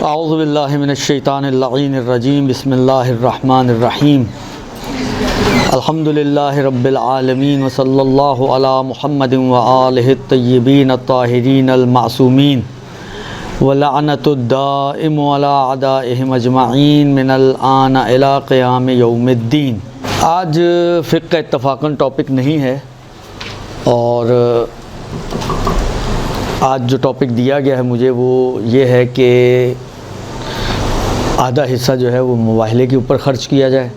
اعوذ باللہ من الشیطان اللعین الرجیم بسم اللہ الرحمن الرحیم الحمدللہ رب العالمین وصلی اللہ علی محمد وآلہ الطیبین الطاہرین المعصومین ولعنت الدائم علی اعدائہم اجمعین من الآن الی قیام یوم الدین۔ آج فقہ اتفاقاً ٹاپک نہیں ہے، اور آج جو ٹاپک دیا گیا ہے مجھے وہ یہ ہے کہ آدھا حصہ جو ہے وہ مباہلے کے اوپر خرچ کیا جائے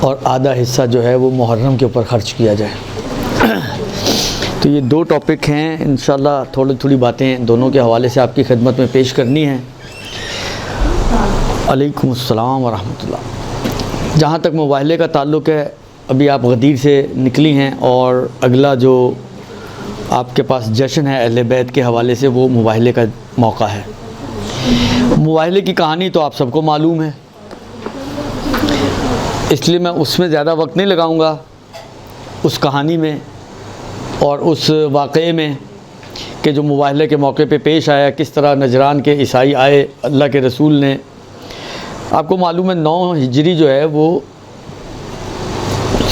اور آدھا حصہ جو ہے وہ محرم کے اوپر خرچ کیا جائے۔ تو یہ دو ٹاپک ہیں، انشاءاللہ تھوڑی باتیں دونوں کے حوالے سے آپ کی خدمت میں پیش کرنی ہیں۔ علیکم السلام ورحمۃ اللہ۔ جہاں تک مباہلے کا تعلق ہے، ابھی آپ غدیر سے نکلی ہیں اور اگلا جو آپ کے پاس جشن ہے اہل بیت کے حوالے سے وہ مباہلے کا موقع ہے۔ مباہلے کی کہانی تو آپ سب کو معلوم ہے، اس لیے میں اس میں زیادہ وقت نہیں لگاؤں گا، اس کہانی میں اور اس واقعے میں کہ جو مباہلے کے موقع پہ پیش آیا، کس طرح نجران کے عیسائی آئے، اللہ کے رسول نے، آپ کو معلوم ہے 9 ہجری جو ہے وہ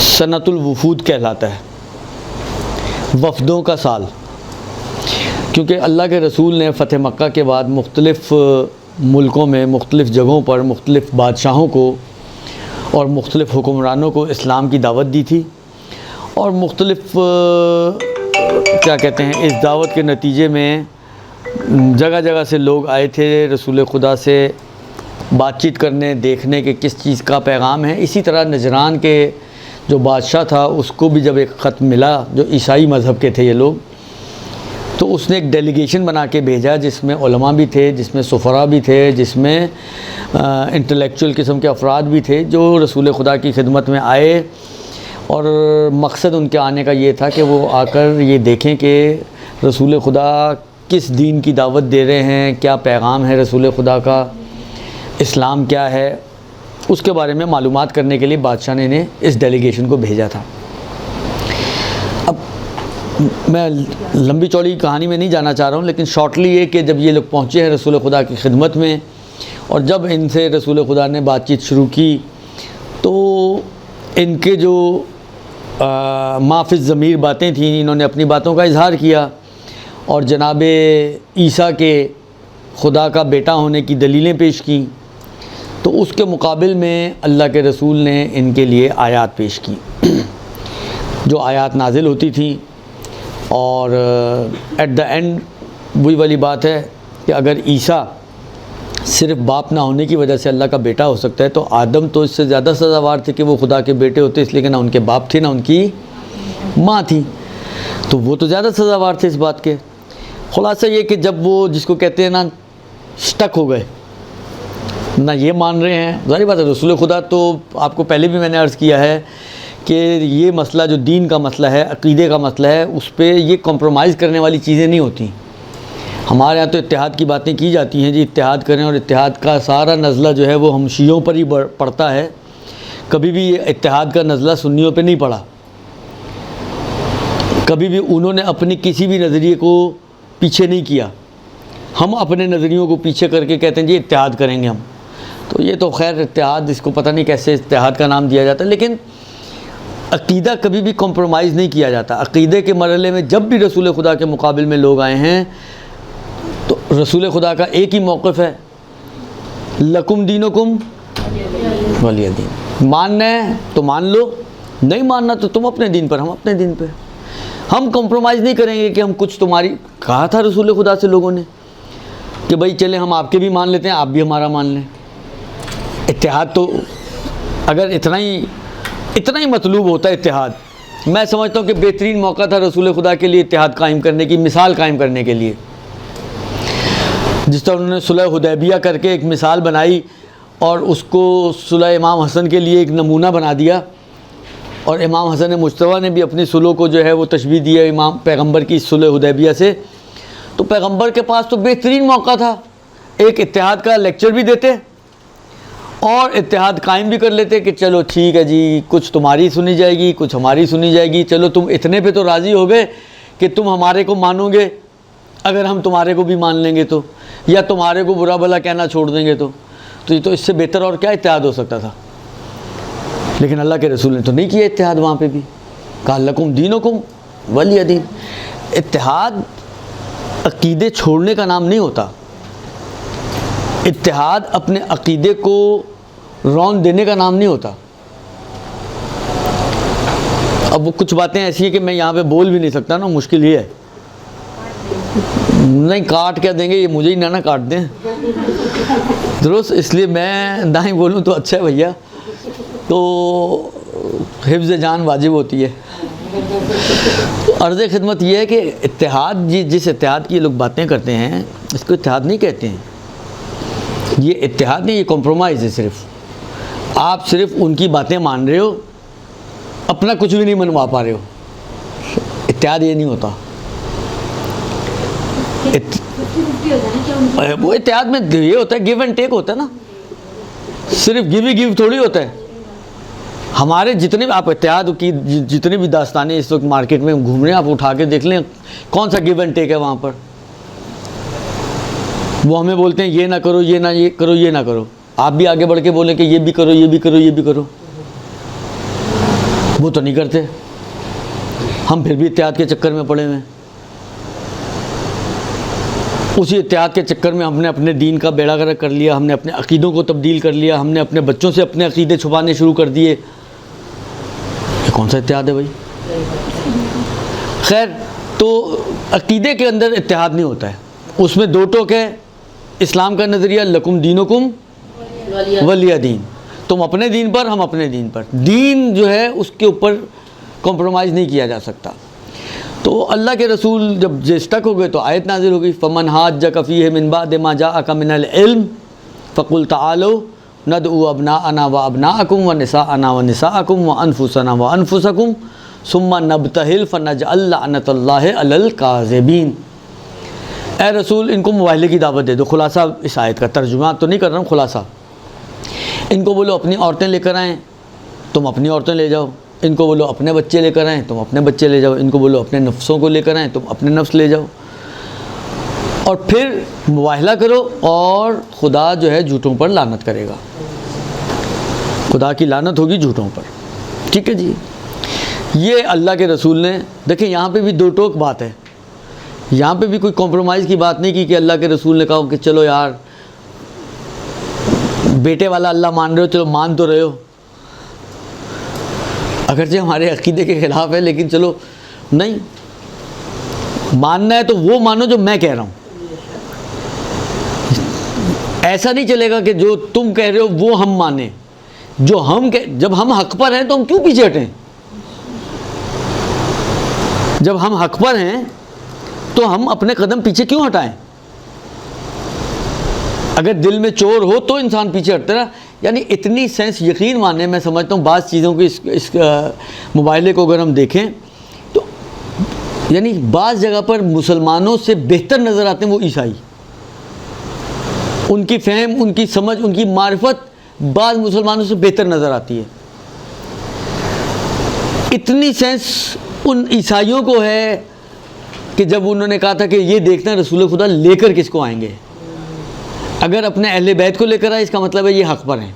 سنۃ الوفود کہلاتا ہے، وفدوں کا سال، کیونکہ اللہ کے رسول نے فتح مکہ کے بعد مختلف ملکوں میں، مختلف جگہوں پر مختلف بادشاہوں کو اور مختلف حکمرانوں کو اسلام کی دعوت دی تھی، اور مختلف کیا کہتے ہیں، اس دعوت کے نتیجے میں جگہ جگہ سے لوگ آئے تھے رسول خدا سے بات چیت کرنے، دیکھنے کہ کس چیز کا پیغام ہے۔ اسی طرح نجران کے جو بادشاہ تھا اس کو بھی جب ایک خط ملا، جو عیسائی مذہب کے تھے یہ لوگ، تو اس نے ایک ڈیلیگیشن بنا کے بھیجا جس میں علماء بھی تھے، جس میں سفراء بھی تھے، جس میں انٹلیکچوئل قسم کے افراد بھی تھے جو رسول خدا کی خدمت میں آئے، اور مقصد ان کے آنے کا یہ تھا کہ وہ آ کر یہ دیکھیں کہ رسول خدا کس دین کی دعوت دے رہے ہیں، کیا پیغام ہے رسول خدا کا، اسلام کیا ہے، اس کے بارے میں معلومات کرنے کے لیے بادشاہ نے اس ڈیلیگیشن کو بھیجا تھا۔ اب میں لمبی چوڑی کہانی میں نہیں جانا چاہ رہا ہوں، لیکن شارٹلی یہ کہ جب یہ لوگ پہنچے ہیں رسول خدا کی خدمت میں، اور جب ان سے رسول خدا نے بات چیت شروع کی تو ان کے جو ما فی الضمیر باتیں تھیں، انہوں نے اپنی باتوں کا اظہار کیا، اور جناب عیسیٰ کے خدا کا بیٹا ہونے کی دلیلیں پیش کیں۔ تو اس کے مقابل میں اللہ کے رسول نے ان کے لیے آیات پیش کی، جو آیات نازل ہوتی تھیں، اور ایٹ دا اینڈ وہی والی بات ہے کہ اگر عیسیٰ صرف باپ نہ ہونے کی وجہ سے اللہ کا بیٹا ہو سکتا ہے تو آدم تو اس سے زیادہ سزاوار تھے کہ وہ خدا کے بیٹے ہوتے، اس لیے کہ نہ ان کے باپ تھے نہ ان کی ماں تھی، تو وہ تو زیادہ سزاوار تھے اس بات کے۔ خلاصہ یہ کہ جب وہ جس کو کہتے ہیں نا سٹک ہو گئے، نہ یہ مان رہے ہیں، ظاہر بات ہے رسول خدا تو آپ کو پہلے بھی میں نے عرض کیا ہے کہ یہ مسئلہ جو دین کا مسئلہ ہے، عقیدے کا مسئلہ ہے، اس پہ یہ کمپرومائز کرنے والی چیزیں نہیں ہوتی۔ ہمارے یہاں تو اتحاد کی باتیں کی جاتی ہیں، جی اتحاد کریں، اور اتحاد کا سارا نزلہ جو ہے وہ ہم شیعوں پر ہی پڑتا ہے، کبھی بھی اتحاد کا نزلہ سنیوں پہ نہیں پڑا، کبھی بھی انہوں نے اپنی کسی بھی نظریے کو پیچھے نہیں کیا، ہم اپنے نظریوں کو پیچھے کر کے کہتے ہیں جی اتحاد کریں گے ہم، تو یہ تو خیر اتحاد، اس کو پتہ نہیں کیسے اتحاد کا نام دیا جاتا ہے، لیکن عقیدہ کبھی بھی کمپرومائز نہیں کیا جاتا۔ عقیدے کے مرحلے میں جب بھی رسول خدا کے مقابل میں لوگ آئے ہیں تو رسول خدا کا ایک ہی موقف ہے، لکم دینکم ولی دین، ماننا ہے تو مان لو، نہیں ماننا تو تم اپنے دین پر، ہم اپنے دین پہ، ہم کمپرومائز نہیں کریں گے کہ ہم کچھ تمہاری، کہا تھا رسول خدا سے لوگوں نے کہ بھائی چلیں ہم آپ کے بھی مان لیتے ہیں، آپ بھی ہمارا مان لیں۔ اتحاد تو اگر اتنا ہی مطلوب ہوتا ہے اتحاد، میں سمجھتا ہوں کہ بہترین موقع تھا رسول خدا کے لیے اتحاد قائم کرنے کی، مثال قائم کرنے کے لیے، جس طرح انہوں نے صلح حدیبیہ کر کے ایک مثال بنائی اور اس کو صلح امام حسن کے لیے ایک نمونہ بنا دیا، اور امام حسن مجتبیٰ نے بھی اپنی صلح کو جو ہے وہ تشبیہ دی ہے امام پیغمبر کی صلح حدیبیہ سے، تو پیغمبر کے پاس تو بہترین موقع تھا، ایک اتحاد کا لیکچر بھی دیتے اور اتحاد قائم بھی کر لیتے کہ چلو ٹھیک ہے جی، کچھ تمہاری سنی جائے گی، کچھ ہماری سنی جائے گی، چلو تم اتنے پہ تو راضی ہو گئے کہ تم ہمارے کو مانو گے، اگر ہم تمہارے کو بھی مان لیں گے تو، یا تمہارے کو برا بھلا کہنا چھوڑ دیں گے تو یہ تو اس سے بہتر اور کیا اتحاد ہو سکتا تھا؟ لیکن اللہ کے رسول نے تو نہیں کیا اتحاد وہاں پہ بھی، کہا لکم دینکم ولی دین۔ اتحاد عقیدے چھوڑنے کا نام نہیں ہوتا، اتحاد اپنے عقیدے کو رون دینے کا نام نہیں ہوتا۔ اب وہ کچھ باتیں ایسی ہیں کہ میں یہاں پہ بول بھی نہیں سکتا نا، مشکل یہ ہے، نہیں کاٹ کیا دیں گے یہ مجھے ہی نہ کاٹ دیں، درست، اس لیے میں نہ ہی بولوں تو اچھا ہے بھیا، تو حفظ جان واجب ہوتی ہے۔ عرض خدمت یہ ہے کہ اتحاد، جس اتحاد کی یہ لوگ باتیں کرتے ہیں اس کو اتحاد نہیں کہتے ہیں، یہ اتحاد نہیں، یہ کمپرومائز ہے۔ صرف آپ صرف ان کی باتیں مان رہے ہو، اپنا کچھ بھی نہیں منوا پا رہے ہو، اتحاد یہ نہیں ہوتا۔ وہ اتحاد میں یہ ہوتا ہے گیو اینڈ ٹیک ہوتا ہے نا، صرف گیو ہی گیو تھوڑی ہوتا ہے۔ ہمارے جتنے بھی آپ اتحاد کی جتنی بھی داستانیں اس وقت مارکیٹ میں گھوم رہے ہیں، آپ اٹھا کے دیکھ لیں کون سا گیو اینڈ ٹیک ہے وہاں پر۔ وہ ہمیں بولتے ہیں یہ نہ کرو، یہ نہ یہ کرو، یہ نہ کرو، آپ بھی آگے بڑھ کے بولیں کہ یہ بھی کرو، یہ بھی کرو، یہ بھی کرو، وہ تو نہیں کرتے، ہم پھر بھی اتحاد کے چکر میں پڑے ہوئے ہیں۔ اسی اتحاد کے چکر میں ہم نے اپنے دین کا بیڑا غرق کر لیا، ہم نے اپنے عقیدوں کو تبدیل کر لیا، ہم نے اپنے بچوں سے اپنے عقیدے چھپانے شروع کر دیے۔ یہ کون سا اتحاد ہے بھائی؟ خیر، تو عقیدے کے اندر اتحاد نہیں ہوتا ہے، اس میں دو ٹوک ہے۔ اسلام کا نظریہ لکم دینکم ولی دین، تم اپنے دین پر، ہم اپنے دین پر، دین جو ہے اس کے اوپر کمپرومائز نہیں کیا جا سکتا۔ تو اللہ کے رسول جب اسٹک ہو گئے تو آیت نازل ہو گئی، فمن حاجک فیہ من بعد ما جاءک من العلم فقل تعالوا ندعو ابناءنا وابناءکم ونساءنا ونساءکم وانفسنا وانفسکم ثم نبتہل فنجعل لعنۃ اللہ علی الکاذبین۔ اے رسول ان کو مباہلے کی دعوت دے دو۔ خلاصہ اس آیت کا ترجمہ تو نہیں کر رہا ہوں، خلاصہ ان کو بولو اپنی عورتیں لے کر آئیں، تم اپنی عورتیں لے جاؤ، ان کو بولو اپنے بچے لے کر آئیں، تم اپنے بچے لے جاؤ، ان کو بولو اپنے نفسوں کو لے کر آئیں، تم اپنے نفس لے جاؤ، اور پھر مباہلہ کرو، اور خدا جو ہے جھوٹوں پر لعنت کرے گا، خدا کی لعنت ہوگی جھوٹوں پر۔ ٹھیک ہے جی، یہ اللہ کے رسول نے، دیکھیں یہاں پہ بھی دو ٹوک بات ہے، یہاں پہ بھی کوئی کمپرومائز کی بات نہیں کی کہ اللہ کے رسول نے کہا کہ چلو یار بیٹے والا اللہ مان رہے ہو، چلو مان تو رہے ہو، اگرچہ ہمارے عقیدے کے خلاف ہے لیکن چلو نہیں، ماننا ہے تو وہ مانو جو میں کہہ رہا ہوں، ایسا نہیں چلے گا کہ جو تم کہہ رہے ہو وہ ہم مانیں، جو ہم جب ہم حق پر ہیں تو ہم کیوں پیچھے ہٹیں؟ جب ہم حق پر ہیں تو ہم اپنے قدم پیچھے کیوں ہٹائیں؟ اگر دل میں چور ہو تو انسان پیچھے ہٹتا ہے، یعنی اتنی سینس یقین مانے، میں سمجھتا ہوں بعض چیزوں کو اس مباہلے کو اگر ہم دیکھیں تو یعنی بعض جگہ پر مسلمانوں سے بہتر نظر آتے ہیں وہ عیسائی، ان کی فہم، ان کی سمجھ، ان کی معرفت بعض مسلمانوں سے بہتر نظر آتی ہے۔ اتنی سینس ان عیسائیوں کو ہے کہ جب انہوں نے کہا تھا کہ یہ دیکھنا رسول خدا لے کر کس کو آئیں گے، اگر اپنے اہل بیت کو لے کر آئے اس کا مطلب ہے یہ حق پر ہیں،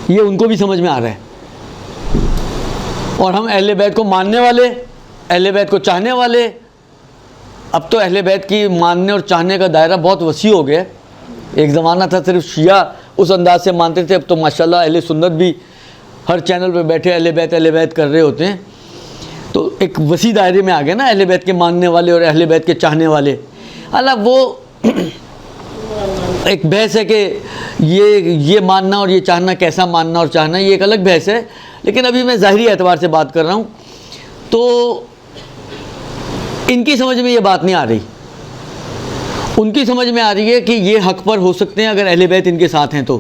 یہ ان کو بھی سمجھ میں آ رہا ہے، اور ہم اہل بیت کو ماننے والے، اہل بیت کو چاہنے والے، اب تو اہل بیت کی ماننے اور چاہنے کا دائرہ بہت وسیع ہو گیا ہے۔ ایک زمانہ تھا صرف شیعہ اس انداز سے مانتے تھے، اب تو ماشاءاللہ اہل سنت بھی ہر چینل پہ بیٹھے اہل بیت کر رہے ہوتے ہیں، تو ایک وسیع دائرے میں آ گئے نا اہل بیت کے ماننے والے اور اہل بیت کے چاہنے والے۔ حالانکہ وہ ایک بحث ہے کہ یہ ماننا اور یہ چاہنا، کیسا ماننا اور چاہنا، یہ ایک الگ بحث ہے، لیکن ابھی میں ظاہری اعتبار سے بات کر رہا ہوں۔ تو ان کی سمجھ میں یہ بات نہیں آ رہی، ان کی سمجھ میں آ رہی ہے کہ یہ حق پر ہو سکتے ہیں اگر اہل بیت ان کے ساتھ ہیں، تو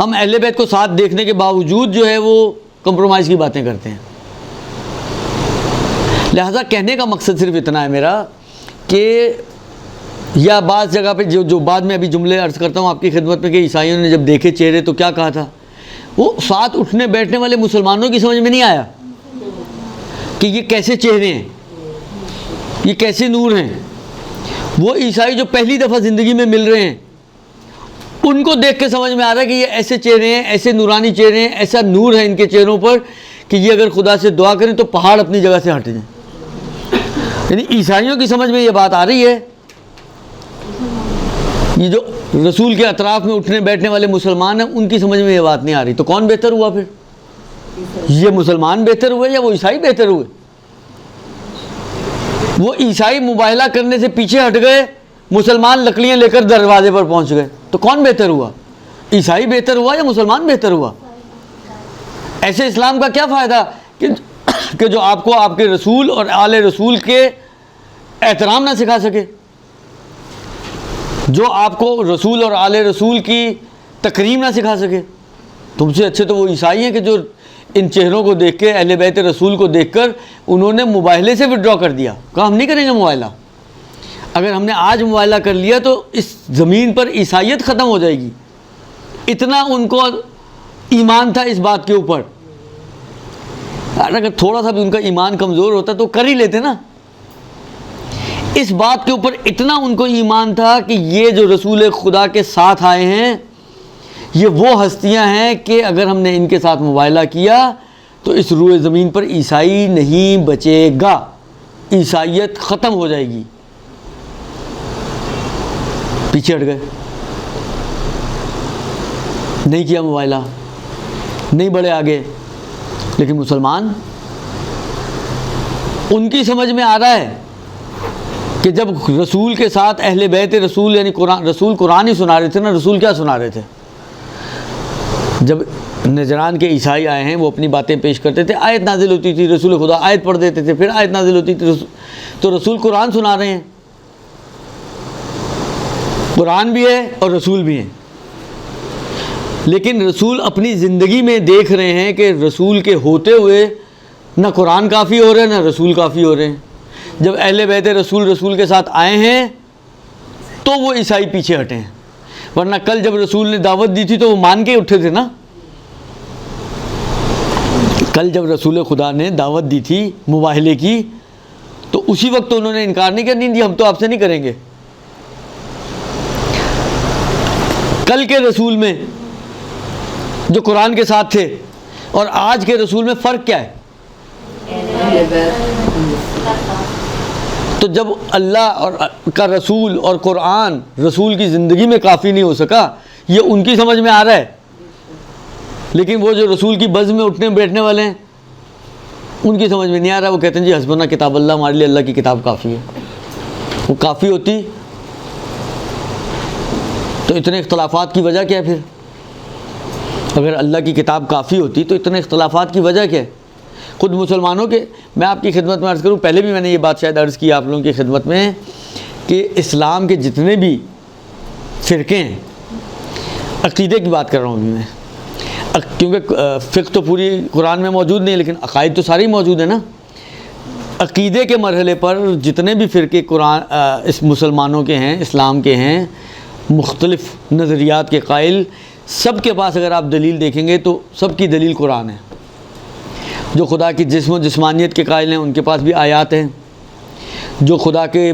ہم اہل بیت کو ساتھ دیکھنے کے باوجود جو ہے وہ کمپرومائز کی باتیں کرتے ہیں۔ لہٰذا کہنے کا مقصد صرف اتنا ہے میرا کہ یا بعض جگہ پہ جو بعد میں ابھی جملے عرض کرتا ہوں آپ کی خدمت میں کہ عیسائیوں نے جب دیکھے چہرے تو کیا کہا تھا، وہ ساتھ اٹھنے بیٹھنے والے مسلمانوں کی سمجھ میں نہیں آیا کہ یہ کیسے چہرے ہیں، یہ کیسے نور ہیں؟ وہ عیسائی جو پہلی دفعہ زندگی میں مل رہے ہیں ان کو دیکھ کے سمجھ میں آ رہا ہے کہ یہ ایسے چہرے ہیں، ایسے نورانی چہرے ہیں، ایسا نور ہے ان کے چہروں پر کہ یہ اگر خدا سے دعا کریں تو پہاڑ اپنی جگہ سے ہٹ جائیں. یعنی عیسائیوں کی سمجھ میں یہ بات آ رہی ہے. یہ جو رسول کے اطراف میں اٹھنے بیٹھنے والے مسلمان ہیں ان کی سمجھ میں یہ بات نہیں آ رہی. تو کون بہتر ہوا پھر؟ یہ مسلمان بہتر ہوئے یا وہ عیسائی بہتر ہوئے؟ وہ عیسائی مباہلہ کرنے سے پیچھے ہٹ گئے، مسلمان لکڑیاں لے کر دروازے پر پہنچ گئے. تو کون بہتر ہوا؟ عیسائی بہتر ہوا یا مسلمان بہتر ہوا؟ ایسے اسلام کا کیا فائدہ کہ جو آپ کو آپ کے رسول اور آل رسول کے احترام نہ سکھا سکے، جو آپ کو رسول اور آل رسول کی تکریم نہ سکھا سکے. تم سے اچھے تو وہ عیسائی ہیں کہ جو ان چہروں کو دیکھ کے، اہل بیت رسول کو دیکھ کر انہوں نے مباہلے سے وڈرا کر دیا. کہا ہم نہیں کریں گے مباہلہ. اگر ہم نے آج مباہلہ کر لیا تو اس زمین پر عیسائیت ختم ہو جائے گی. اتنا ان کو ایمان تھا اس بات کے اوپر. اگر تھوڑا سا بھی ان کا ایمان کمزور ہوتا تو کر ہی لیتے نا. اس بات کے اوپر اتنا ان کو ایمان تھا کہ یہ جو رسول خدا کے ساتھ آئے ہیں یہ وہ ہستیاں ہیں کہ اگر ہم نے ان کے ساتھ مباہلہ کیا تو اس روئے زمین پر عیسائی نہیں بچے گا، عیسائیت ختم ہو جائے گی. پیچھے ہٹ گئے، نہیں کیا مباہلہ، نہیں بڑھے آگے. لیکن مسلمان، ان کی سمجھ میں آ رہا ہے کہ جب رسول کے ساتھ اہل بیت رسول یعنی رسول قرآن ہی سنا رہے تھے نا. رسول کیا سنا رہے تھے؟ جب نجران کے عیسائی آئے ہیں وہ اپنی باتیں پیش کرتے تھے، آیت نازل ہوتی تھی، رسول خدا آیت پڑھ دیتے تھے، پھر آیت نازل ہوتی تھی، تو رسول قرآن سنا رہے ہیں. قرآن بھی ہے اور رسول بھی ہیں. لیکن رسول اپنی زندگی میں دیکھ رہے ہیں کہ رسول کے ہوتے ہوئے نہ قرآن کافی ہو رہے ہیں نہ رسول کافی ہو رہے ہیں. جب اہل بیت رسول کے ساتھ آئے ہیں تو وہ عیسائی پیچھے ہٹے ہیں. ورنہ کل جب رسول نے دعوت دی تھی تو وہ مان کے اٹھے تھے نا. کل جب رسول خدا نے دعوت دی تھی مباہلے کی تو اسی وقت تو انہوں نے انکار نہیں کیا، نہیں ہم تو آپ سے نہیں کریں گے. کل کے رسول میں جو قرآن کے ساتھ تھے اور آج کے رسول میں فرق کیا ہے؟ تو جب اللہ اور کا رسول اور قرآن رسول کی زندگی میں کافی نہیں ہو سکا، یہ ان کی سمجھ میں آ رہا ہے. لیکن وہ جو رسول کی بزم میں اٹھنے بیٹھنے والے ہیں ان کی سمجھ میں نہیں آ رہا. وہ کہتے ہیں جی حسبنا کتاب اللہ، ہمارے لیے اللہ کی کتاب کافی ہے. وہ کافی ہوتی تو اتنے اختلافات کی وجہ کیا ہے پھر؟ اگر اللہ کی کتاب کافی ہوتی تو اتنے اختلافات کی وجہ کیا ہے؟ خود مسلمانوں کے، میں آپ کی خدمت میں عرض کروں، پہلے بھی میں نے یہ بات شاید عرض کی آپ لوگوں کی خدمت میں کہ اسلام کے جتنے بھی فرقے ہیں، عقیدے کی بات کر رہا ہوں ابھی میں، کیونکہ فقہ تو پوری قرآن میں موجود نہیں ہے لیکن عقائد تو ساری موجود ہیں نا. عقیدے کے مرحلے پر جتنے بھی فرقے اس مسلمانوں کے ہیں، اسلام کے ہیں، مختلف نظریات کے قائل، سب کے پاس اگر آپ دلیل دیکھیں گے تو سب کی دلیل قرآن ہے. جو خدا کی جسم و جسمانیت کے قائل ہیں ان کے پاس بھی آیات ہیں. جو خدا کے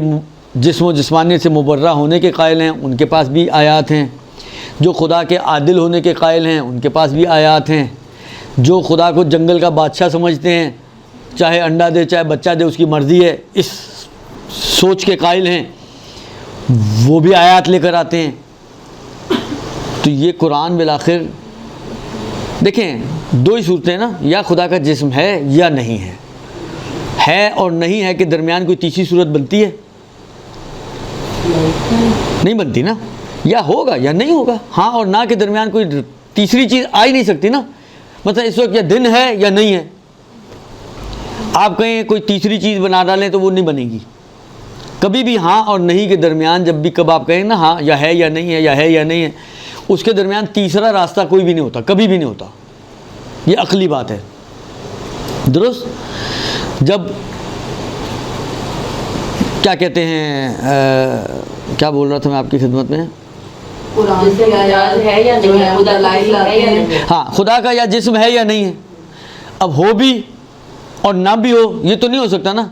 جسم و جسمانیت سے مبرہ ہونے کے قائل ہیں ان کے پاس بھی آیات ہیں. جو خدا کے عادل ہونے کے قائل ہیں ان کے پاس بھی آیات ہیں. جو خدا کو جنگل کا بادشاہ سمجھتے ہیں، چاہے انڈا دے چاہے بچہ دے اس کی مرضی ہے، اس سوچ کے قائل ہیں، وہ بھی آیات لے کر آتے ہیں. تو یہ قرآن بالآخر دیکھیں دو ہی صورتیں نا، یا خدا کا جسم ہے یا نہیں ہے. ہے اور نہیں ہے کے درمیان کوئی تیسری صورت بنتی ہے؟ نہیں بنتی نا. یا ہوگا یا نہیں ہوگا. ہاں اور نہ کے درمیان کوئی تیسری چیز آ ہی نہیں سکتی نا. مطلب اس وقت یا دن ہے یا نہیں ہے. آپ کہیں کوئی تیسری چیز بنا ڈالیں تو وہ نہیں بنے گی کبھی بھی. ہاں اور نہیں کے درمیان جب بھی کب آپ کہیں نا ہاں یا ہے یا نہیں ہے یا ہے یا نہیں ہے، اس کے درمیان تیسرا راستہ کوئی بھی نہیں ہوتا، کبھی بھی نہیں ہوتا. یہ عقلی بات ہے. درست. جب کیا کہتے ہیں کیا بول رہا تھا میں آپ کی خدمت میں، ہاں خدا کا یا جسم ہے یا نہیں ہے. اب ہو بھی اور نہ بھی ہو یہ تو نہیں ہو سکتا نا.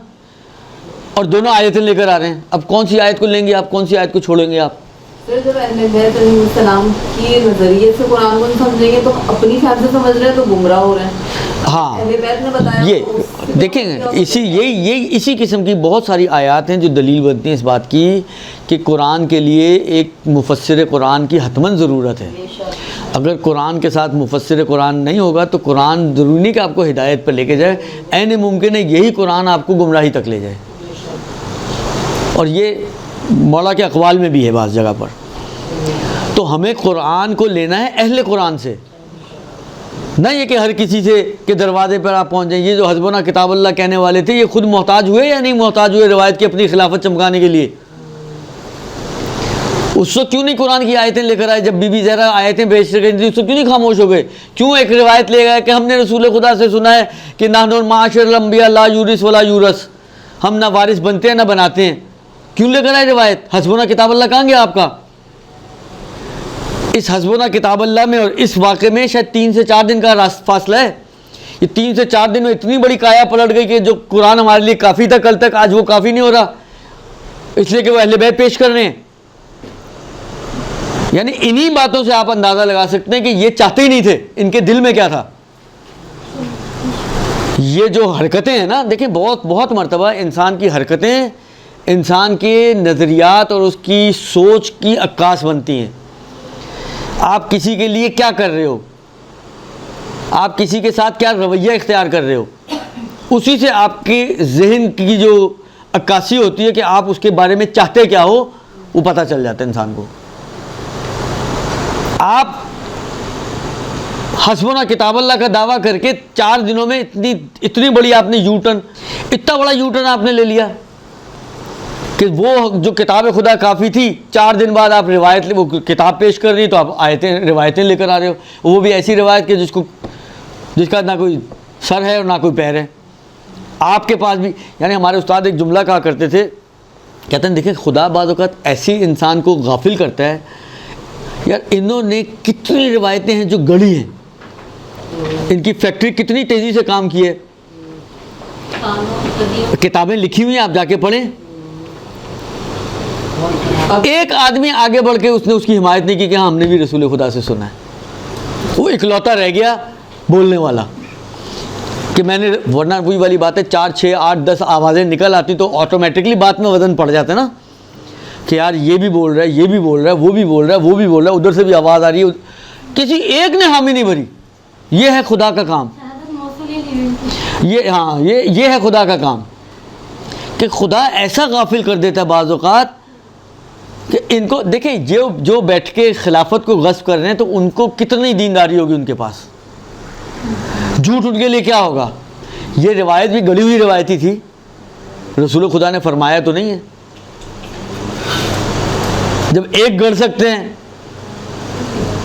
اور دونوں آیتیں لے کر آ رہے ہیں. اب کون سی آیت کو لیں گے آپ, کون سی آیت کو چھوڑیں گے آپ؟ سر جب اہل بیت علیہ السلام کی نظریے سے قرآن کو سمجھیں گے تو اپنی خیال سے سمجھ رہے ہیں تو گمراہ ہو رہے ہیں. ہاں اہل بیت نے بتایا یہ دیکھیں اسی قسم کی بہت ساری آیات ہیں جو دلیل بنتی ہیں اس بات کی کہ قرآن کے لیے ایک مفسر قرآن کی حتماً ضرورت ہے. اگر قرآن کے ساتھ مفسر قرآن نہیں ہوگا تو قرآن ضروری نہیں کہ آپ کو ہدایت پر لے کے جائے, عین ممکن ہے یہی قرآن آپ کو گمراہی تک لے جائے. اور یہ مولا کے اقوال میں بھی ہے بعض جگہ پر. تو ہمیں قرآن کو لینا ہے اہل قرآن سے, نہ یہ کہ ہر کسی سے کہ دروازے پر آپ پہنچ جائیں. یہ جو حسبنا کتاب اللہ کہنے والے تھے, یہ خود محتاج ہوئے یا نہیں محتاج ہوئے روایت کی اپنی خلافت چمکانے کے لیے؟ اس وقت کیوں نہیں قرآن کی آیتیں لے کر آئے؟ جب بی بی زہرا آیتیں بیچ رہی تھیں اس وقت کیوں نہیں خاموش ہو گئے؟ کیوں ایک روایت لے گئے کہ ہم نے رسول خدا سے سنا ہے کہ نحن معاشر الانبیاء لا یورث ولا یورث, ہم نہ وارث بنتے ہیں نہ بناتے ہیں. کیوں لے کر آئے روایت؟ حسبنا کتاب اللہ کہاں گیا آپ کا؟ اس حسبنا کتاب اللہ میں اور اس واقعے میں شاید 3 سے 4 دن کا فاصلہ ہے. یہ 3 سے 4 دن میں اتنی بڑی کایا پلٹ گئی کہ جو قرآن ہمارے لیے کافی تھا کل تک, آج وہ کافی نہیں ہو رہا, اس لیے کہ وہ اہل بیت پیش کر رہے ہیں. یعنی انہی باتوں سے آپ اندازہ لگا سکتے ہیں کہ یہ چاہتے ہی نہیں تھے, ان کے دل میں کیا تھا. یہ جو حرکتیں ہیں نا, دیکھیں بہت مرتبہ انسان کی حرکتیں انسان کے نظریات اور اس کی سوچ کی عکاس بنتی ہیں. آپ کسی کے لیے کیا کر رہے ہو, آپ کسی کے ساتھ کیا رویہ اختیار کر رہے ہو, اسی سے آپ کے ذہن کی جو عکاسی ہوتی ہے کہ آپ اس کے بارے میں چاہتے کیا ہو وہ پتہ چل جاتا ہے انسان کو. آپ حسبنا کتاب اللہ کا دعویٰ کر کے 4 دنوں میں اتنی بڑی آپ نے اتنا بڑا یو ٹرن آپ نے لے لیا کہ وہ جو کتاب خدا کافی تھی, 4 دن بعد آپ وہ کتاب پیش کر رہی تو آپ روایتیں لے کر آ رہے ہو, وہ بھی ایسی روایت کہ جس کا نہ کوئی سر ہے اور نہ کوئی پیر ہے. آپ کے پاس بھی, یعنی ہمارے استاد ایک جملہ کہا کرتے تھے, کہتے ہیں دیکھیں خدا بعض اوقات ایسی انسان کو غافل کرتا ہے. یار انہوں نے کتنی روایتیں ہیں جو گڑھی ہیں, ان کی فیکٹری کتنی تیزی سے کام کی ہے, کتابیں لکھی ہوئی ہیں, آپ جا کے پڑھیں. ایک آدمی آگے بڑھ کے اس نے اس کی حمایت نہیں کی کہ ہاں ہم نے بھی رسول خدا سے سنا ہے. وہ اکلوتا رہ گیا بولنے والا کہ میں نے, ورنہ وہی والی بات ہے 4 6 8 10 آوازیں نکل آتی تو آٹومیٹکلی بات میں وزن پڑ جاتا ہے نا, کہ یار یہ بھی بول رہا ہے, یہ بھی بول رہا ہے, وہ بھی بول رہا ہے, وہ بھی بول رہا ہے, ادھر سے بھی آواز آ رہی ہے, کسی ایک نے حامی نہیں بھری. یہ ہے خدا کا کام. یہ ہے خدا کا کام کہ خدا ایسا غافل کر دیتا ہے بعض اوقات کہ ان کو دیکھیں جو بیٹھ کے خلافت کو غصب کر رہے ہیں تو ان کو کتنی دینداری ہوگی ان کے پاس, جھوٹ ان کے لیے کیا ہوگا. یہ روایت بھی گڑی ہوئی روایتی تھی, رسول خدا نے فرمایا تو نہیں ہے. جب ایک گڑھ سکتے ہیں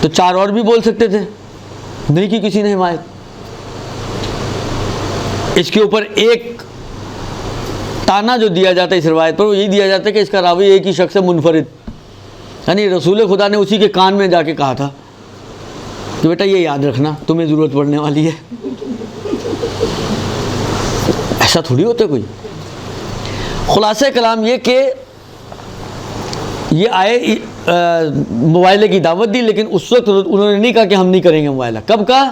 تو 4 اور بھی بول سکتے تھے, نہیں کی کسی نے حمایت. اس کے اوپر ایک تانا جو دیا جاتا ہے اس روایت پر, وہ یہی دیا جاتا ہے کہ اس کا راوی ایک ہی شخص ہے منفرد. یعنی رسول خدا نے اسی کے کان میں جا کے کہا تھا کہ بیٹا یہ یاد رکھنا, تمہیں ضرورت پڑنے والی ہے. ایسا تھوڑی ہوتا ہے کوئی. خلاصہ کلام یہ کہ یہ آئے موبائلے کی دعوت دی, لیکن اس وقت انہوں نے نہیں کہا کہ ہم نہیں کریں گے موبائلہ. کب کہا؟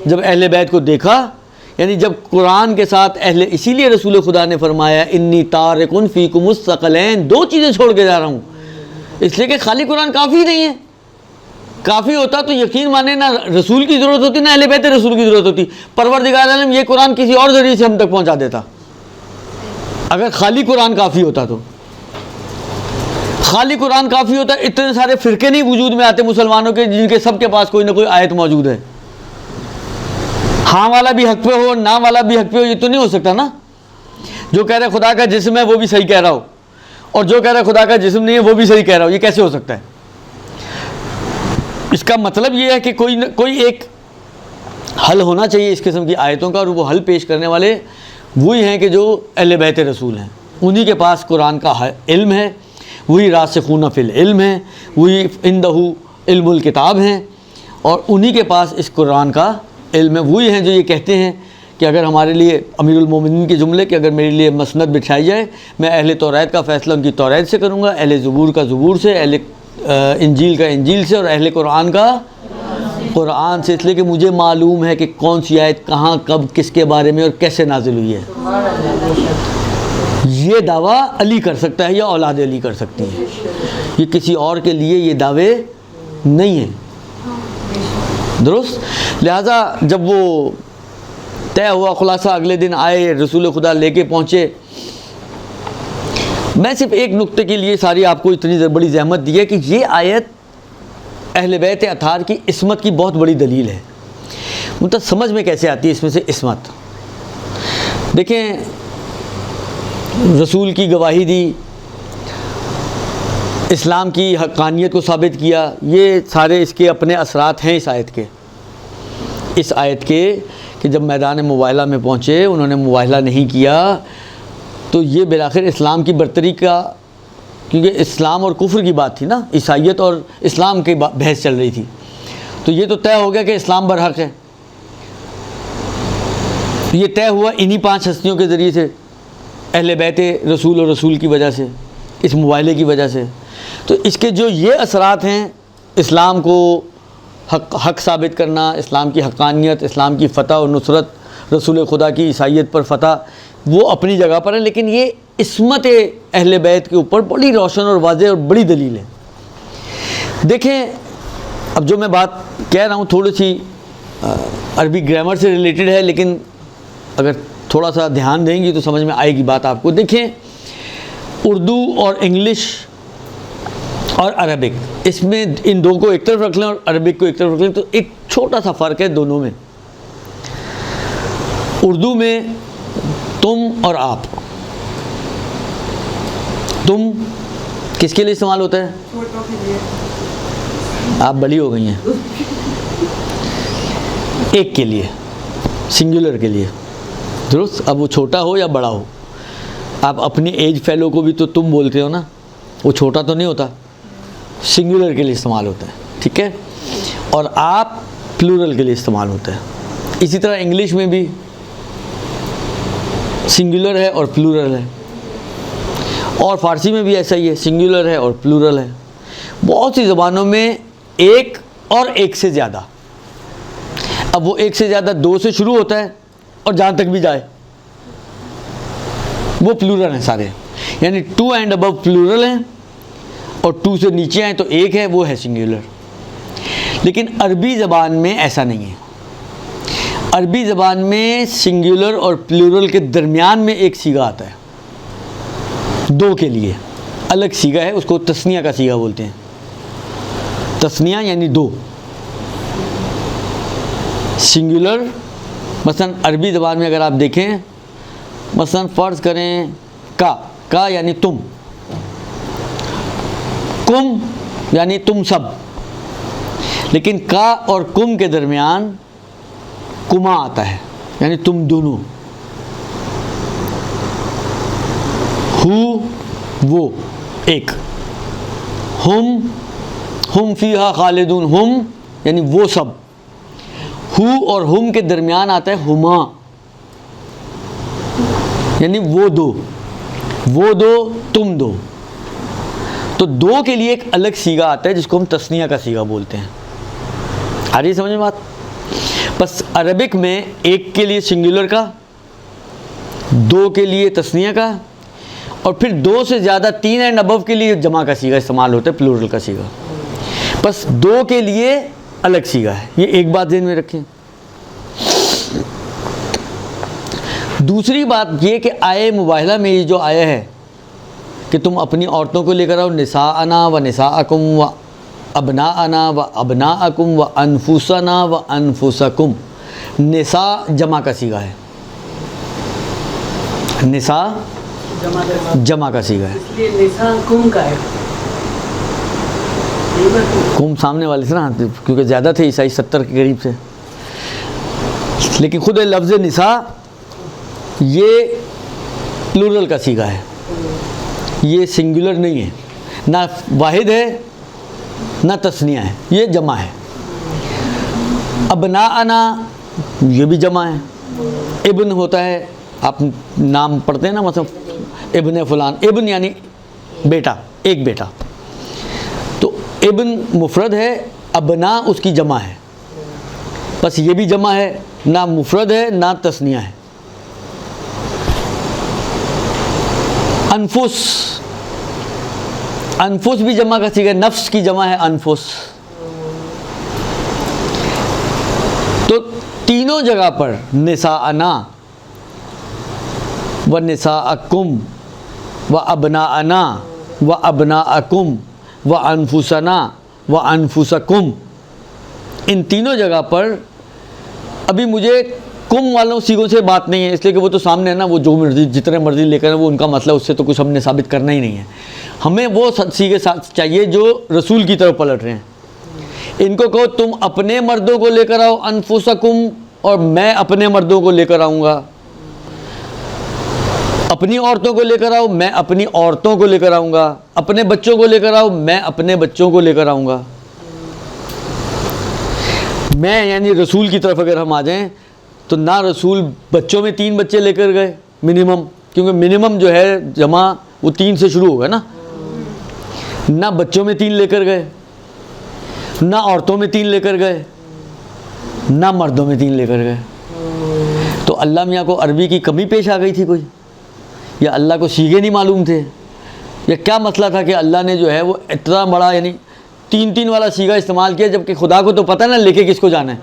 جب اہل بیت کو دیکھا, یعنی جب قرآن کے ساتھ اسی لیے رسول خدا نے فرمایا انی تارکن فیکم الثقلین, 2 چیزیں چھوڑ کے جا رہا ہوں. اس لیے کہ خالی قرآن کافی نہیں ہے. کافی ہوتا تو یقین مانے نہ رسول کی ضرورت ہوتی نہ اہل بیت رسول کی ضرورت ہوتی. پروردگار عالم یہ قرآن کسی اور ذریعے سے ہم تک پہنچا دیتا. اگر خالی قرآن کافی ہوتا تو خالی قرآن کافی ہوتا, اتنے سارے فرقے نہیں وجود میں آتے مسلمانوں کے جن کے سب کے پاس کوئی نہ کوئی آیت موجود ہے. ہاں والا بھی حق پہ ہو, نہ والا بھی حق پہ ہو, یہ تو نہیں ہو سکتا نا. جو کہہ رہے خدا کا جسم ہے وہ بھی صحیح کہہ رہا ہو, اور جو کہہ رہا خدا کا جسم نہیں ہے وہ بھی صحیح کہہ رہا ہو. یہ کیسے ہو سکتا ہے؟ اس کا مطلب یہ ہے کہ کوئی ایک حل ہونا چاہیے اس قسم کی آیتوں کا, اور وہ حل پیش کرنے والے وہی ہیں کہ جو اہل بیت رسول ہیں. انہی کے پاس قرآن کا علم ہے, وہی راسخون فی العلم ہے, وہی عندہ علم الکتاب ہیں, اور انہی کے پاس اس قرآن کا علم ہے. وہی ہیں جو یہ کہتے ہیں کہ اگر ہمارے لیے امیر المومنین کے جملے کہ اگر میرے لیے مسند بچھائی جائے میں اہل توریت کا فیصلہ ان کی توریت سے کروں گا، اہل زبور کا زبور سے، اہل انجیل کا انجیل سے، اور اہل قرآن کا قرآن سے، اس لیے کہ مجھے معلوم ہے کہ کون سی آیت کہاں کب کس کے بارے میں اور کیسے نازل ہوئی ہے۔ یہ دعویٰ علی کر سکتا ہے یا اولاد علی کر سکتی ہے، یہ کسی اور کے لیے یہ دعوے نہیں ہیں، درست؟ لہٰذا جب وہ طے ہوا خلاصہ، اگلے دن آئے رسول خدا لے کے پہنچے۔ میں صرف ایک نقطے کے لیے ساری آپ کو اتنی بڑی زحمت دی ہے کہ یہ آیت اہل بیت اطہار کی عصمت کی بہت بڑی دلیل ہے۔ مطلب سمجھ میں کیسے آتی ہے اس میں سے عصمت؟ دیکھیں، رسول کی گواہی دی، اسلام کی حقانیت کو ثابت کیا، یہ سارے اس کے اپنے اثرات ہیں اس آیت کے کہ جب میدان مباہلہ میں پہنچے انہوں نے مباہلہ نہیں کیا تو یہ بالآخر اسلام کی برتری کا، کیونکہ اسلام اور کفر کی بات تھی نا، عیسائیت اور اسلام کی بحث چل رہی تھی، تو یہ تو طے ہو گیا کہ اسلام برحق ہے۔ یہ طے ہوا انہی 5 ہستیوں کے ذریعے سے، اہل بیت رسول اور رسول کی وجہ سے، اس مباہلے کی وجہ سے۔ تو اس کے جو یہ اثرات ہیں، اسلام کو حق ثابت کرنا، اسلام کی حقانیت، اسلام کی فتح اور نصرت، رسول خدا کی عیسائیت پر فتح، وہ اپنی جگہ پر ہے، لیکن یہ عصمت اہل بیت کے اوپر بڑی روشن اور واضح اور بڑی دلیل ہے۔ دیکھیں، اب جو میں بات کہہ رہا ہوں تھوڑی سی عربی گرامر سے ریلیٹڈ ہے، لیکن اگر تھوڑا سا دھیان دیں گی تو سمجھ میں آئے گی بات آپ کو۔ دیکھیں، اردو اور انگلش اور عربک، اس میں ان دو کو ایک طرف رکھ لیں اور عربک کو ایک طرف رکھ لیں تو ایک چھوٹا سا فرق ہے دونوں میں۔ اردو میں تم اور آپ، تم کس کے لیے استعمال ہوتا ہے؟ آپ بڑی ہو گئی ہیں، ایک کے لیے، سنگولر کے لیے، درست؟ اب وہ چھوٹا ہو یا بڑا ہو، آپ اپنی ایج فیلو کو بھی تو تم بولتے ہو نا، وہ چھوٹا تو نہیں ہوتا، سنگولر کے لیے استعمال ہوتا ہے، ٹھیک ہے؟ اور آپ پلورل کے لیے استعمال ہوتا ہے۔ اسی طرح انگلش میں بھی سنگولر ہے اور پلورل ہے، اور فارسی میں بھی ایسا ہی ہے، سنگولر ہے اور پلورل ہے۔ بہت سی زبانوں میں ایک اور ایک سے زیادہ، اب وہ ایک سے زیادہ 2 سے شروع ہوتا ہے اور جہاں تک بھی جائے وہ پلورل ہیں سارے، یعنی 2 اینڈ ابو پلورل ہیں، اور 2 سے نیچے آئیں تو ایک ہے، وہ ہے سنگولر۔ لیکن عربی زبان میں ایسا نہیں ہے۔ عربی زبان میں سنگولر اور پلورل کے درمیان میں ایک صیغہ آتا ہے، 2 کے لیے الگ صیغہ ہے، اس کو تثنیہ کا صیغہ بولتے ہیں۔ تثنیہ یعنی 2، سنگولر۔ مثلا عربی زبان میں اگر آپ دیکھیں، مثلا فرض کریں کا یعنی تم، کم یعنی تم سب، لیکن کا اور کم کے درمیان کما آتا ہے، یعنی تم دونوں۔ وہ ایک، ہم فیہا خالدون، ہم یعنی وہ سب، اور ہم کے درمیان آتا ہے ہما، یعنی وہ دو تم دو۔ تو 2 کے لیے ایک الگ صیغہ آتا ہے جس کو ہم تثنیہ کا صیغہ بولتے ہیں۔ آ رہی سمجھ میں بات؟ بس عربک میں 1 کے لیے سنگولر کا، 2 کے لیے تثنیہ کا، اور پھر 2 سے زیادہ 3 اینڈ ابو کے لیے جمع کا صیغہ استعمال ہوتا ہے، پلورل کا صیغہ۔ بس 2 کے لیے الگ صیغہ ہے، یہ ایک بات ذہن میں رکھیں۔ دوسری بات یہ کہ آیے مباہلہ میں یہ جو آیا ہے کہ تم اپنی عورتوں کو لے کر آؤ، نساءنا و نساءکم و ابناءنا و ابناءکم و انفسنا و انفسکم، نساء جمع کا صیغہ ہے، نساء جمع کا صیغہ ہے، اس لیے نساء کم کا ہے، کم سامنے والے سے نا، کیونکہ زیادہ تھے عیسائی 70 کے قریب سے، لیکن خود لفظ نساء یہ پلورل کا صیغہ ہے، یہ سنگولر نہیں ہے، نہ واحد ہے نہ تثنیہ ہے، یہ جمع ہے۔ ابناءنا یہ بھی جمع ہے، ابن ہوتا ہے, آپ نام پڑھتے ہیں نا, مثلا ابن فلان, ابن یعنی بیٹا, ایک بیٹا. تو ابن مفرد ہے, ابنا اس کی جمع ہے, بس یہ بھی جمع ہے, نہ مفرد ہے نہ تثنیہ ہے. انفس, انفس بھی جمع کا صیغہ ہے, نفس کی جمع ہے انفس. تو تینوں جگہ پر نساءنا و نساءکم و ابناءنا و ابناءکم و انفسنا و انفسکم, ان تینوں جگہ پر ابھی مجھے کم والوں سیغوں سے بات نہیں ہے, اس لیے کہ وہ تو سامنے ہے نا, وہ جو مرضی جتنے مرضی لے کر وہ ان کا مسئلہ, اس سے تو کچھ ہم نے ثابت کرنا ہی نہیں ہے. ہمیں وہ سیغے چاہیے جو رسول کی طرف پلٹ رہے ہیں. ان کو کہو تم اپنے مردوں کو لے کر آؤ انفسکم, اور میں اپنے مردوں کو لے کر آؤں گا. اپنی عورتوں کو لے کر آؤ, میں اپنی عورتوں کو لے کر آؤں گا. اپنے بچوں کو لے کر آؤ, میں اپنے بچوں کو لے کر آؤں گا. میں یعنی رسول کی طرف اگر ہم آ جائیں تو نہ رسول بچوں میں 3 بچے لے کر گئے منیمم, کیونکہ منیمم جو ہے جمع وہ 3 سے شروع ہوگا نا, نہ بچوں میں 3 لے کر گئے, نہ عورتوں میں 3 لے کر گئے, نہ مردوں میں 3 لے کر گئے. تو اللہ میاں کو عربی کی کمی پیش آ گئی تھی کوئی, یا اللہ کو سیغے نہیں معلوم تھے, یا کیا مسئلہ تھا کہ اللہ نے جو ہے وہ اتنا بڑا یعنی 3 والا سیغہ استعمال کیا, جبکہ خدا کو تو پتہ نا لے کے کس کو جانا ہے.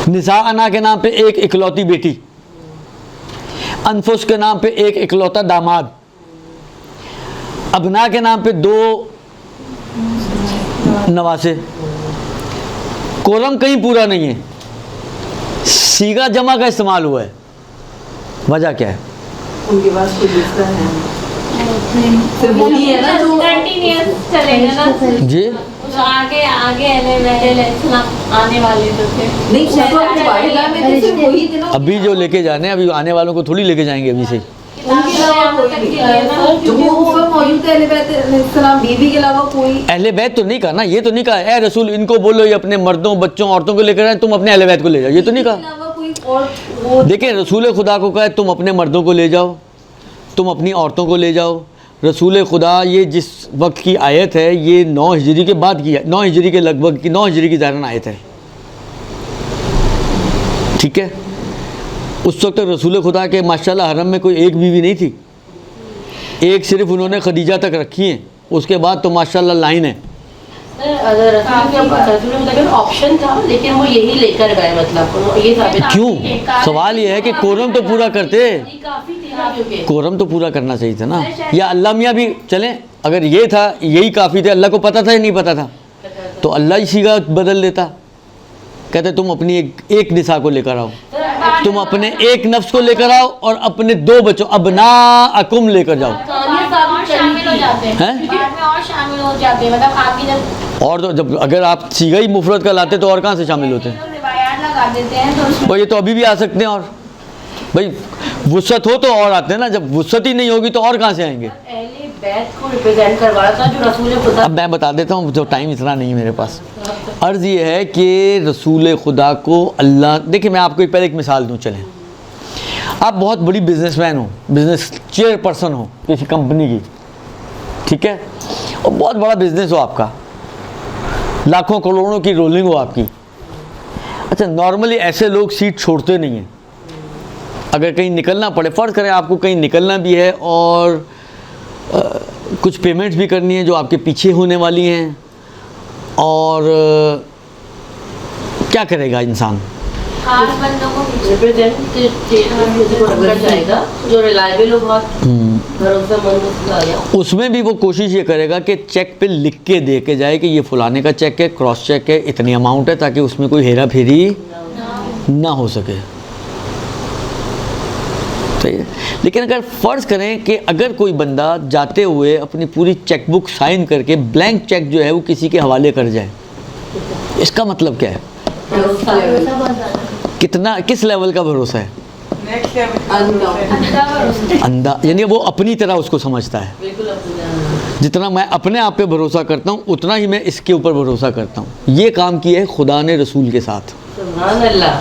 نساءنا کے نام پہ ایک اکلوتی بیٹی, انفس کے نام پہ ایک اکلوتا داماد, ابنا کے نام پہ 2 نواسے. کولم کہیں پورا نہیں ہے, سیغہ جمع کا استعمال ہوا ہے. وجہ کیا ہے؟ ان کے پاس کوئی دوسرا ہے صرف وہی ہے نا جو کنٹینیوس چلے گا نا جی, آگے آنے والے تو تھے نہیں, اس وقت واحدہ میں تو صرف وہی تھے نا. ابھی جو لے کے جانے ہیں, ابھی آنے والوں کو تھوڑی لے کے جائیں گے ابھی سے. ان کے علاوہ کوئی نہیں, جو وہ اس وقت موجود تھے اہل بیت علیہ السلام بیوی کے علاوہ کوئی. اہل بیت تو نہیں کہا نا, یہ تو نہیں کہا اے رسول ان کو بولو یہ اپنے مردوں بچوں عورتوں کو لے کر آئیں, تم اپنے اہل بیت کو لے جاؤ, یہ تو نہیں کہا. دیکھیں رسول خدا کو کہا تم اپنے مردوں کو لے جاؤ, تم اپنی عورتوں کو لے جاؤ. رسول خدا یہ جس وقت کی آیت ہے یہ 9 ہجری کے بعد کی ہے, 9 ہجری کے لگ بھگ کی 9 ہجری کی ظاہراً آیت ہے, ٹھیک ہے. اس وقت رسول خدا کے ماشاءاللہ حرم میں کوئی ایک بیوی نہیں تھی, ایک صرف انہوں نے خدیجہ تک رکھی ہیں, اس کے بعد تو ماشاءاللہ لائن ہے. آپشن تھا لیکن وہ یہی لے کر گئے, مطلب یہ ثابت کیوں؟ سوال یہ ہے کہ کورم تو پورا کرتے, کافی تھی کورم تو پورا کرنا چاہیے تھا نا. یا اللہ میاں بھی چلیں, اگر یہ تھا یہی کافی تھے, اللہ کو پتہ تھا یا نہیں پتہ تھا, تو اللہ ہی سیغہ بدل دیتا, کہتے تم اپنی ایک نساء کو لے کر آؤ, تم اپنے ایک نفس کو لے کر آؤ, اور اپنے 2 بچوں ابناءکم لے کر جاؤ. شامل ہو جاتے ہیں, بعد میں اور شامل ہو جاتے ہیں, مطلب آپ کی جب اور تو جب اگر آپ سیغہ ہی مفرد کا لاتے تو اور کہاں سے شامل ہوتے ہیں؟ روایات لگا دیتے ہیں تو اس بھائی یہ تو ابھی بھی آ سکتے ہیں, اور بھائی وسعت ہو تو اور آتے ہیں نا, جب وسعت ہی نہیں ہوگی تو اور کہاں سے آئیں گے؟ اہل بیت کو ریپرزینٹ کروایا تھا جو رسول خدا. اب میں بتا دیتا ہوں, جو ٹائم اتنا نہیں ہے میرے پاس. عرض یہ ہے کہ رسول خدا کو اللہ, دیکھیں میں آپ کو پہلے ایک مثال دوں. چلیں آپ بہت بڑی business man who, business chair person who کسی کمپنی کی, ٹھیک ہے, اور بہت بڑا بزنس ہو آپ کا, لاکھوں کروڑوں کی رولنگ ہو آپ کی. اچھا نارملی ایسے لوگ سیٹ چھوڑتے نہیں ہیں, اگر کہیں نکلنا پڑے, فرض کریں آپ کو کہیں نکلنا بھی ہے اور کچھ پیمنٹس بھی کرنی ہے جو آپ کے پیچھے ہونے والی ہیں, اور کیا کرے گا انسان؟ خاص بندوں کو ریپرزینٹ جائے گا جو ریلائبل ہو, بہت بھروسہ مند آیا. اس میں بھی وہ کوشش یہ کرے گا کہ چیک پہ لکھ کے دے کے جائے کہ یہ فلانے کا چیک ہے, کراس چیک ہے, اتنی اماؤنٹ ہے, تاکہ اس میں کوئی ہیرا پھیری نہ ہو سکے. صحیح ہے. لیکن اگر فرض کریں کہ اگر کوئی بندہ جاتے ہوئے اپنی پوری چیک بک سائن کر کے بلینک چیک جو ہے وہ کسی کے حوالے کر جائے, اس کا مطلب کیا ہے؟ کتنا, کس لیول کا بھروسہ ہے؟ اندھا, یعنی وہ اپنی طرح اس کو سمجھتا ہے. بالکل جتنا میں اپنے آپ پہ بھروسہ کرتا ہوں اتنا ہی میں اس کے اوپر بھروسہ کرتا ہوں. یہ کام کیا ہے خدا نے رسول کے ساتھ. سبحان اللہ.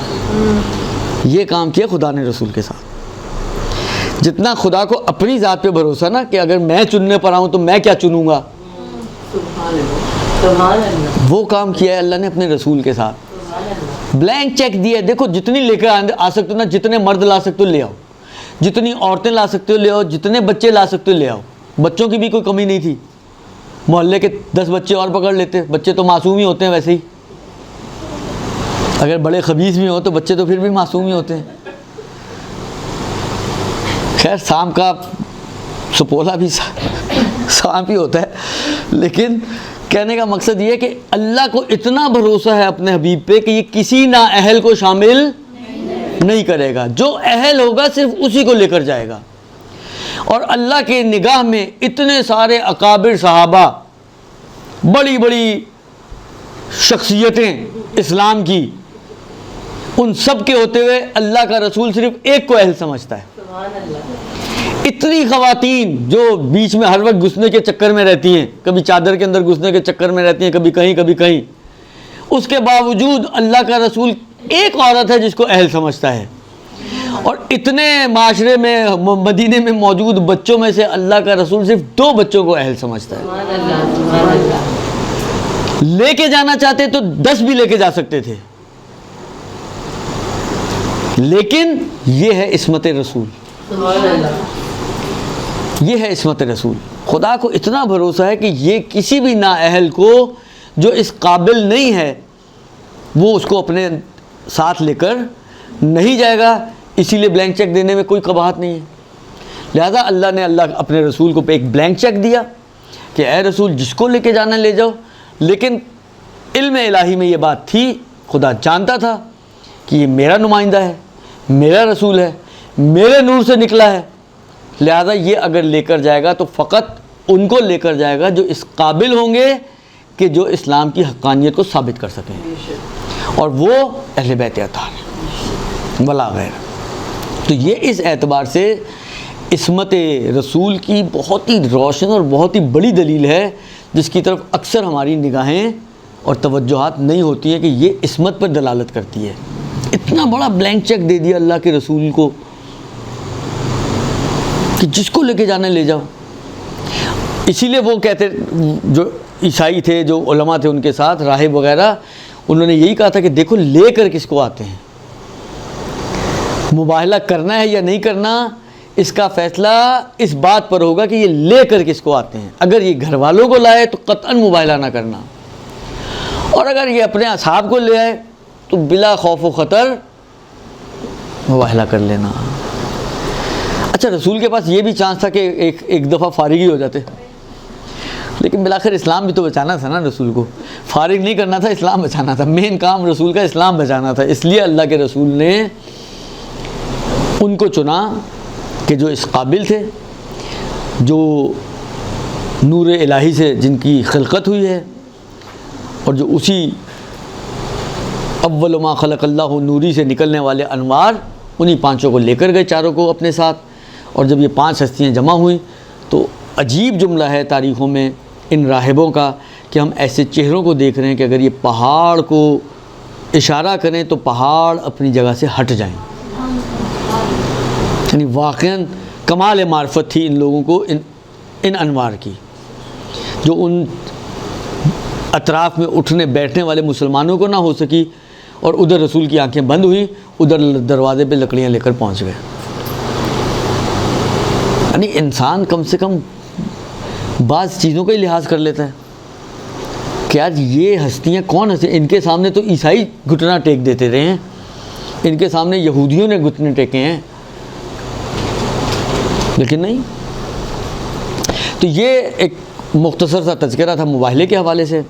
یہ کام کیا خدا نے رسول کے ساتھ. جتنا خدا کو اپنی ذات پہ بھروسہ نا کہ اگر میں چننے پر آؤں تو میں کیا چنوں گا, سبحان اللہ. وہ کام کیا ہے اللہ نے اپنے رسول کے ساتھ. بلینک چیک دیا ہے. دیکھو جتنی لے کر آ سکتے ہو نا, جتنے مرد لا سکتے ہو لے آؤ, جتنی عورتیں لا سکتے ہو لے آؤ, جتنے بچے لا سکتے ہو لے آؤ. بچوں کی بھی کوئی کمی نہیں تھی, محلے کے 10 بچے اور پکڑ لیتے. بچے تو معصوم ہی ہوتے ہیں ویسے ہی, اگر بڑے خبیث بھی ہوں تو بچے تو پھر بھی معصوم ہی ہوتے ہیں. خیر سانپ کا سپولا بھی سانپ ہی ہوتا ہے, لیکن کہنے کا مقصد یہ ہے کہ اللہ کو اتنا بھروسہ ہے اپنے حبیب پہ کہ یہ کسی نااہل کو شامل نہیں کرے گا. جو اہل ہوگا صرف اسی کو لے کر جائے گا. اور اللہ کے نگاہ میں اتنے سارے اکابر صحابہ, بڑی بڑی شخصیتیں اسلام کی, ان سب کے ہوتے ہوئے اللہ کا رسول صرف ایک کو اہل سمجھتا ہے. سبحان اللہ. اتنی خواتین جو بیچ میں ہر وقت گھسنے کے چکر میں رہتی ہیں, کبھی چادر کے اندر گھسنے کے چکر میں رہتی ہیں, کبھی کہیں کبھی کہیں, اس کے باوجود اللہ کا رسول ایک عورت ہے جس کو اہل سمجھتا ہے. اور اتنے معاشرے میں مدینے میں موجود بچوں میں سے اللہ کا رسول صرف 2 بچوں کو اہل سمجھتا ہے. سبحان اللہ. سبحان اللہ. لے کے جانا چاہتے تو 10 بھی لے کے جا سکتے تھے, لیکن یہ ہے عصمت رسول. سبحان اللہ. یہ ہے عصمت رسول. خدا کو اتنا بھروسہ ہے کہ یہ کسی بھی نااہل کو جو اس قابل نہیں ہے وہ اس کو اپنے ساتھ لے کر نہیں جائے گا. اسی لیے بلینک چیک دینے میں کوئی قباحت نہیں ہے. لہذا اللہ نے اپنے رسول کو ایک بلینک چیک دیا کہ اے رسول جس کو لے کے جانا لے جاؤ. لیکن علم الہی میں یہ بات تھی, خدا جانتا تھا کہ یہ میرا نمائندہ ہے, میرا رسول ہے, میرے نور سے نکلا ہے. لہذا یہ اگر لے کر جائے گا تو فقط ان کو لے کر جائے گا جو اس قابل ہوں گے کہ جو اسلام کی حقانیت کو ثابت کر سکیں, اور وہ اہل بیت اطہار ولا غیر. تو یہ اس اعتبار سے عصمت رسول کی بہت ہی روشن اور بہت ہی بڑی دلیل ہے, جس کی طرف اکثر ہماری نگاہیں اور توجہات نہیں ہوتی ہیں کہ یہ عصمت پر دلالت کرتی ہے. اتنا بڑا بلینک چیک دے دیا اللہ کے رسول کو کہ جس کو لے کے جانا لے جاؤ. اسی لیے وہ کہتے, جو عیسائی تھے, جو علماء تھے ان کے ساتھ راہب وغیرہ, انہوں نے یہی کہا تھا کہ دیکھو لے کر کس کو آتے ہیں, مباہلہ کرنا ہے یا نہیں کرنا اس کا فیصلہ اس بات پر ہوگا کہ یہ لے کر کس کو آتے ہیں. اگر یہ گھر والوں کو لائے تو قطعاً مباہلہ نہ کرنا, اور اگر یہ اپنے اصحاب کو لے آئے تو بلا خوف و خطر مباہلہ کر لینا. اچھا رسول کے پاس یہ بھی چانس تھا کہ ایک دفعہ فارغ ہی ہو جاتے, لیکن بالآخر اسلام بھی تو بچانا تھا نا. رسول کو فارغ نہیں کرنا تھا, اسلام بچانا تھا. مین کام رسول کا اسلام بچانا تھا. اس لیے اللہ کے رسول نے ان کو چنا کہ جو اس قابل تھے, جو نور الہی سے جن کی خلقت ہوئی ہے, اور جو اسی اول ما خلق اللہ نوری سے نکلنے والے انوار, انہی 5 کو لے کر گئے, 4 کو اپنے ساتھ. اور جب یہ 5 ہستیاں جمع ہوئیں تو عجیب جملہ ہے تاریخوں میں ان راہبوں کا کہ ہم ایسے چہروں کو دیکھ رہے ہیں کہ اگر یہ پہاڑ کو اشارہ کریں تو پہاڑ اپنی جگہ سے ہٹ جائیں. یعنی واقعاً کمال معرفت تھی ان لوگوں کو ان انوار کی, جو ان اطراف میں اٹھنے بیٹھنے والے مسلمانوں کو نہ ہو سکی. اور ادھر رسول کی آنکھیں بند ہوئی, ادھر دروازے پہ لکڑیاں لے کر پہنچ گئے. یعنی انسان کم سے کم بعض چیزوں کا ہی لحاظ کر لیتا ہے کہ آج یہ ہستیاں کون ہستیاں. ان کے سامنے تو عیسائی گھٹنا ٹیک دیتے رہے ہیں, ان کے سامنے یہودیوں نے گھٹنے ٹیکے ہیں, لیکن نہیں. تو یہ ایک مختصر سا تذکرہ تھا مباہلے کے حوالے سے.